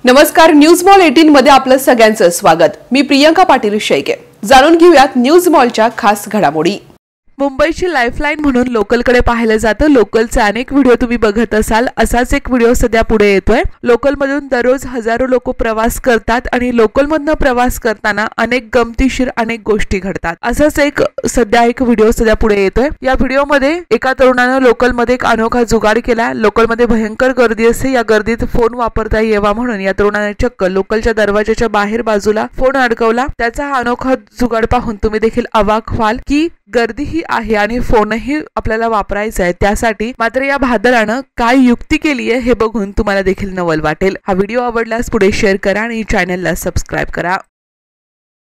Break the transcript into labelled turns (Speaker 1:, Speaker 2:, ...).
Speaker 1: नमस्कार, news mall 18 मध्ये आपलं सगळ्यांचं स्वागत। मी प्रियंका पाटील शेळके। जाणून घेऊयात न्यूज मॉलच्या खास घडामोडी। मुंबईची लाईफलाईन म्हणून लोकलकडे पाहिलं जातं। लोकलचे अनेक व्हिडिओ तुम्ही बघत असाल। असाच एक व्हिडिओ सध्या पुढे येतोय। लोकलमधून दररोज हजारो लोक प्रवास करतात आणि लोकलमधनं प्रवास करताना अनेक गमतीशीर अनेक गोष्टी घडतात। असाच एक व्हिडिओ सध्या पुढे येतोय। या व्हिडिओमध्ये एका तरुणानं लोकलमध्ये एक अनोखा जुगाड केला। लोकलमध्ये भयंकर गर्दी असते। या गर्दीत फोन वापरता यावा म्हणून या तरुणाने चक्क लोकलच्या दरवाजाच्या बाहेर बाजूला फोन अडकवला। त्याचा हा अनोखा जुगाड पाहून तुम्ही देखील अवाक व्हाल की गर्दी ही आहे आणि फोनही आपल्याला वापरायचा आहे। त्यासाठी मात्र या भादरानं काय युक्ती केली आहे हे बघून तुम्हाला देखील नवल वाटेल। हा व्हिडिओ आवडल्यास पुढे शेअर करा आणि चॅनलला सबस्क्राइब करा।